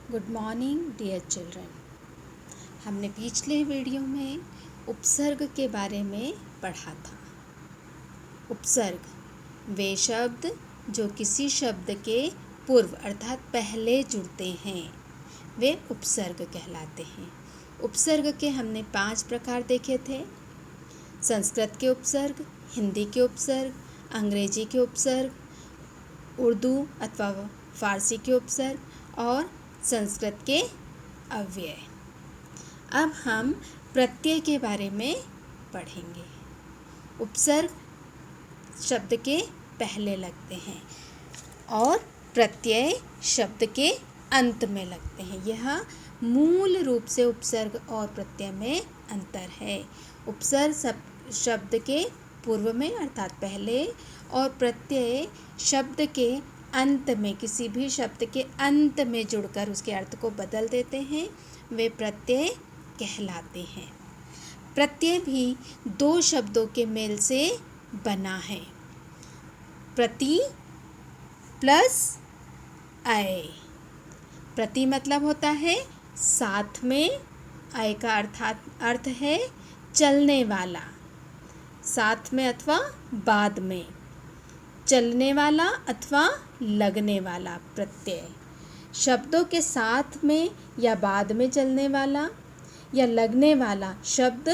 Good morning dear children. हमने पिछले video में उपसर्ग के बारे में पढ़ा था। उपसर्ग वे शब्द जो किसी शब्द के पूर्व अर्थात पहले जुड़ते हैं, वे उपसर्ग कहलाते हैं। उपसर्ग के हमने 5 प्रकार देखे थे। संस्कृत के उपसर्ग, हिंदी के उपसर्ग, अंग्रेजी के उपसर्ग, उर्दू अथवा फारसी के उपसर्ग और संस्कृत के अव्यय। अब हम प्रत्यय के बारे में पढ़ेंगे। उपसर्ग शब्द के पहले लगते हैं और प्रत्यय शब्द के अंत में लगते हैं। यह मूल रूप से उपसर्ग और प्रत्यय में अंतर है। उपसर्ग शब्द के पूर्व में अर्थात पहले और प्रत्यय शब्द के अंत में, किसी भी शब्द के अंत में जुड़कर उसके अर्थ को बदल देते हैं, वे प्रत्यय कहलाते हैं। प्रत्यय भी 2 शब्दों के मेल से बना है। प्रति प्लस अय। प्रति मतलब होता है साथ में, अय का अर्थ है चलने वाला, साथ में अथवा बाद में, चलने वाला अथवा लगने वाला प्रत्यय। शब्दों के साथ में या बाद में चलने वाला या लगने वाला शब्द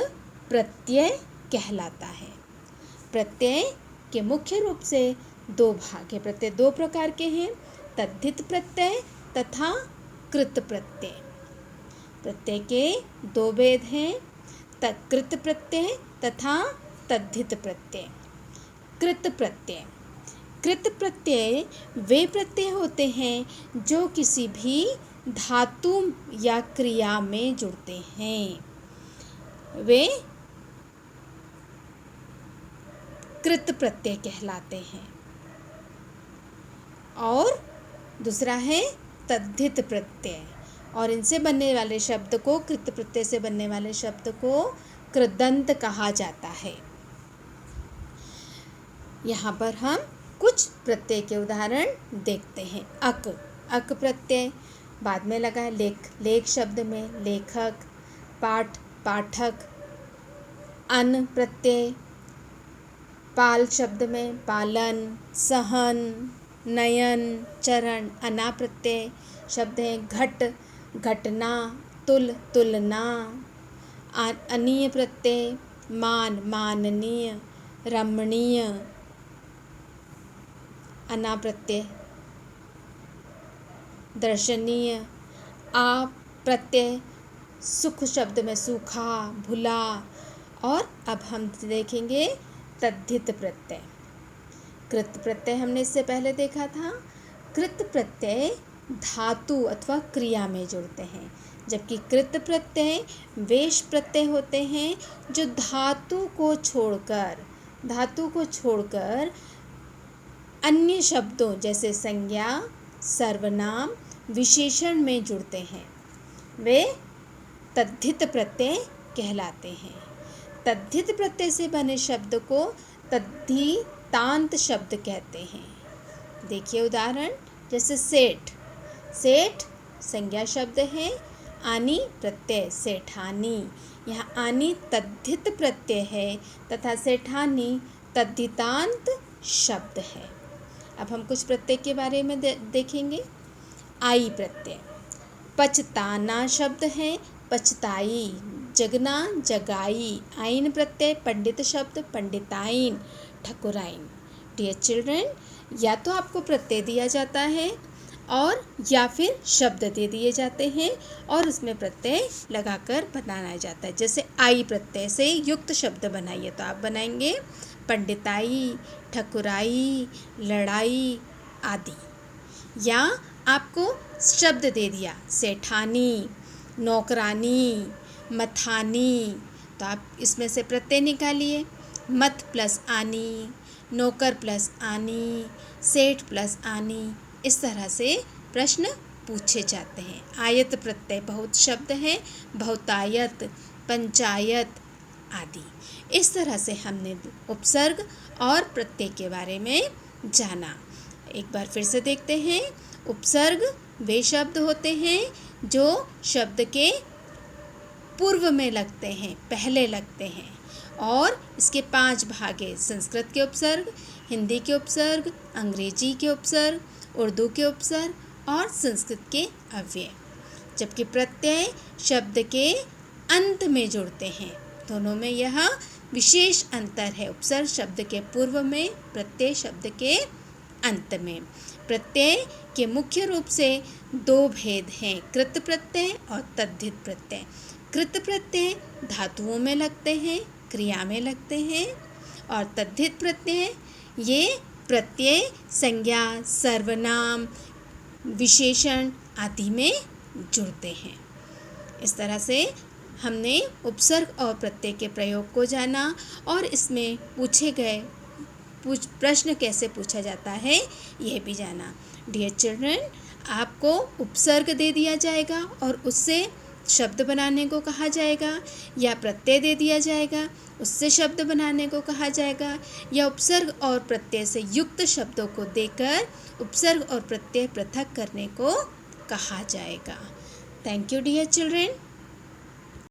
प्रत्यय कहलाता है। प्रत्यय के मुख्य रूप से 2 भाग हैं। प्रत्यय 2 प्रकार के हैं, तद्धित प्रत्यय तथा कृत प्रत्यय। प्रत्यय के 2 भेद हैं, कृत प्रत्यय तथा तद्धित प्रत्यय। कृत प्रत्यय प्रत्यय वे प्रत्यय होते हैं जो किसी भी धातु या क्रिया में जुड़ते हैं, वे कृत प्रत्यय कहलाते हैं। और दूसरा है तद्धित प्रत्यय, और इनसे बनने वाले शब्द को, कृत प्रत्यय से बनने वाले शब्द को कृदंत कहा जाता है। यहाँ पर हम कुछ प्रत्यय के उदाहरण देखते हैं। अक प्रत्यय बाद में लगा है, लेख शब्द में लेखक, पाठ पाठक। अन प्रत्यय पाल शब्द में पालन, सहन, नयन, चरण। अना प्रत्यय शब्द है घट, घटना, तुल, तुलना। अनीय प्रत्यय मान, माननीय, रमणीय। अना प्रत्यय दर्शनीय। आ प्रत्यय सुख शब्द में सूखा, भुला। और अब हम देखेंगे तद्धित प्रत्यय। कृत प्रत्यय हमने इससे पहले देखा था। कृत प्रत्यय धातु अथवा क्रिया में जुड़ते हैं, जबकि कृत प्रत्यय वेश प्रत्यय होते हैं जो धातु को छोड़कर अन्य शब्दों जैसे संज्ञा, सर्वनाम, विशेषण में जुड़ते हैं, वे तद्धित प्रत्यय कहलाते हैं। तद्धित प्रत्यय से बने शब्द को तद्धितांत शब्द कहते हैं। देखिए उदाहरण, जैसे सेठ संज्ञा शब्द है, आनी प्रत्यय सेठानी। यहाँ आनी तद्धित प्रत्यय है तथा सेठानी तद्धितांत शब्द है। अब हम कुछ प्रत्यय के बारे में देखेंगे। आई प्रत्यय पचताना शब्द है, पचताई, जगना, जगाई। आइन प्रत्यय पंडित शब्द, पंडिताइन, ठकुराइन। डियर चिल्ड्रन, या तो आपको प्रत्यय दिया जाता है और या फिर शब्द दे दिए जाते हैं और उसमें प्रत्यय लगाकर बनाया जाता है। जैसे आई प्रत्यय से युक्त शब्द बनाइए तो आप बनाएंगे पंडिताई, ठकुराई, लड़ाई आदि। या आपको शब्द दे दिया सेठानी, नौकरानी, मथानी, तो आप इसमें से प्रत्यय निकालिए। मत प्लस आनी, नौकर प्लस आनी, सेठ प्लस आनी। इस तरह से प्रश्न पूछे जाते हैं। आयत प्रत्यय बहुत शब्द हैं, बहुतायत, पंचायत आदि। इस तरह से हमने उपसर्ग और प्रत्यय के बारे में जाना। एक बार फिर से देखते हैं। उपसर्ग वे शब्द होते हैं जो शब्द के पूर्व में लगते हैं, पहले लगते हैं। और इसके 5 भाग हैं: संस्कृत के उपसर्ग, हिंदी के उपसर्ग, अंग्रेजी के उपसर्ग, उर्दू के उपसर्ग और संस्कृत के अव्यय। जबकि प्रत्यय शब्द के अंत में जुड़ते हैं। दोनों में यह विशेष अंतर है, उपसर्ग शब्द के पूर्व में, प्रत्यय शब्द के अंत में। प्रत्यय के मुख्य रूप से 2 भेद हैं, कृत प्रत्यय और तद्धित प्रत्यय। कृत प्रत्यय धातुओं में लगते हैं, क्रिया में लगते हैं, और तद्धित प्रत्यय ये प्रत्यय संज्ञा, सर्वनाम, विशेषण आदि में जुड़ते हैं। इस तरह से हमने उपसर्ग और प्रत्यय के प्रयोग को जाना और इसमें पूछे गए प्रश्न कैसे पूछा जाता है यह भी जाना। डियर चिल्ड्रन, आपको उपसर्ग दे दिया जाएगा और उससे शब्द बनाने को कहा जाएगा, या प्रत्यय दे दिया जाएगा, उससे शब्द बनाने को कहा जाएगा, या उपसर्ग और प्रत्यय से युक्त शब्दों को देकर उपसर्ग और प्रत्यय पृथक करने को कहा जाएगा। Thank you dear children.